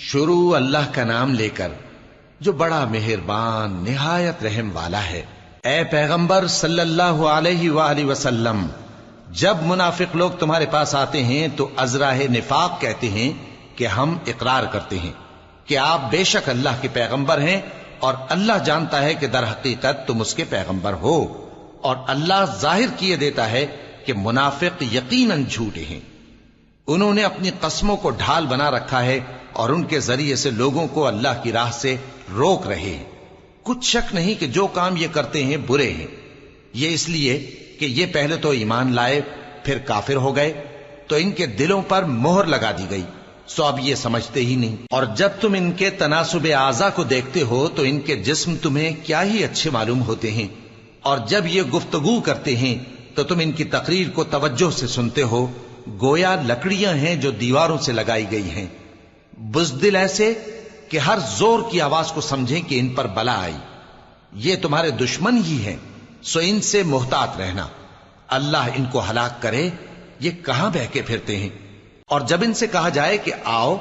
شروع اللہ کا نام لے کر جو بڑا مہربان نہایت رحم والا ہے۔ اے پیغمبر صلی اللہ علیہ وآلہ وسلم، جب منافق لوگ تمہارے پاس آتے ہیں تو ازراہ نفاق کہتے ہیں کہ ہم اقرار کرتے ہیں کہ آپ بے شک اللہ کے پیغمبر ہیں، اور اللہ جانتا ہے کہ در حقیقت تم اس کے پیغمبر ہو، اور اللہ ظاہر کیے دیتا ہے کہ منافق یقیناً جھوٹے ہیں۔ انہوں نے اپنی قسموں کو ڈھال بنا رکھا ہے اور ان کے ذریعے سے لوگوں کو اللہ کی راہ سے روک رہے ہیں۔ کچھ شک نہیں کہ جو کام یہ کرتے ہیں برے ہیں، یہ اس لیے کہ یہ پہلے تو ایمان لائے پھر کافر ہو گئے، تو ان کے دلوں پر مہر لگا دی گئی، سو اب یہ سمجھتے ہی نہیں۔ اور جب تم ان کے تناسب اعضاء کو دیکھتے ہو تو ان کے جسم تمہیں کیا ہی اچھے معلوم ہوتے ہیں، اور جب یہ گفتگو کرتے ہیں تو تم ان کی تقریر کو توجہ سے سنتے ہو، گویا لکڑیاں ہیں جو دیواروں سے لگائی گئی ہیں، بزدل ایسے کہ ہر زور کی آواز کو سمجھیں کہ ان پر بلا آئی۔ یہ تمہارے دشمن ہی ہیں، سو ان سے محتاط رہنا، اللہ ان کو ہلاک کرے، یہ کہاں بہکے پھرتے ہیں۔ اور جب ان سے کہا جائے کہ آؤ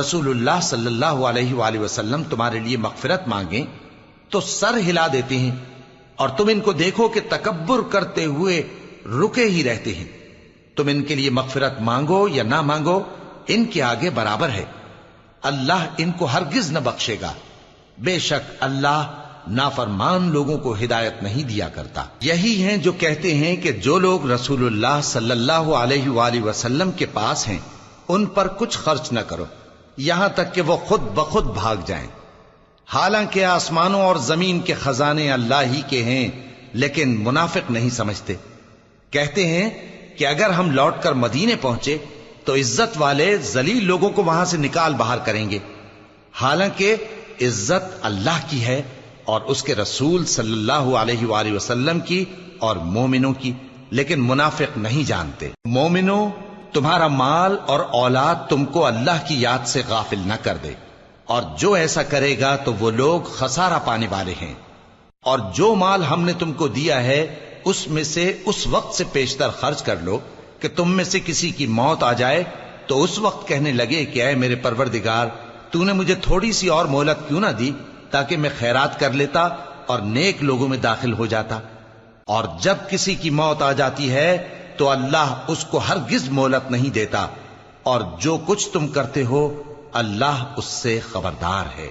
رسول اللہ صلی اللہ علیہ وآلہ وسلم تمہارے لیے مغفرت مانگیں، تو سر ہلا دیتے ہیں، اور تم ان کو دیکھو کہ تکبر کرتے ہوئے رکے ہی رہتے ہیں۔ تم ان کے لیے مغفرت مانگو یا نہ مانگو، ان کے آگے برابر ہے، اللہ ان کو ہرگز نہ بخشے گا، بے شک اللہ نافرمان لوگوں کو ہدایت نہیں دیا کرتا۔ یہی ہیں جو کہتے ہیں کہ جو لوگ رسول اللہ صلی اللہ علیہ وآلہ وسلم کے پاس ہیں ان پر کچھ خرچ نہ کرو یہاں تک کہ وہ خود بخود بھاگ جائیں، حالانکہ آسمانوں اور زمین کے خزانے اللہ ہی کے ہیں، لیکن منافق نہیں سمجھتے۔ کہتے ہیں کہ اگر ہم لوٹ کر مدینے پہنچے تو عزت والے ذلیل لوگوں کو وہاں سے نکال باہر کریں گے، حالانکہ عزت اللہ کی ہے اور اس کے رسول صلی اللہ علیہ وآلہ وسلم کی اور مومنوں کی، لیکن منافق نہیں جانتے۔ مومنوں، تمہارا مال اور اولاد تم کو اللہ کی یاد سے غافل نہ کر دے، اور جو ایسا کرے گا تو وہ لوگ خسارہ پانے والے ہیں۔ اور جو مال ہم نے تم کو دیا ہے اس میں سے اس وقت سے پیشتر خرچ کر لو کہ تم میں سے کسی کی موت آ جائے تو اس وقت کہنے لگے کہ اے میرے پروردگار، تو نے مجھے تھوڑی سی اور مہلت کیوں نہ دی تاکہ میں خیرات کر لیتا اور نیک لوگوں میں داخل ہو جاتا۔ اور جب کسی کی موت آ جاتی ہے تو اللہ اس کو ہرگز مہلت نہیں دیتا، اور جو کچھ تم کرتے ہو اللہ اس سے خبردار ہے۔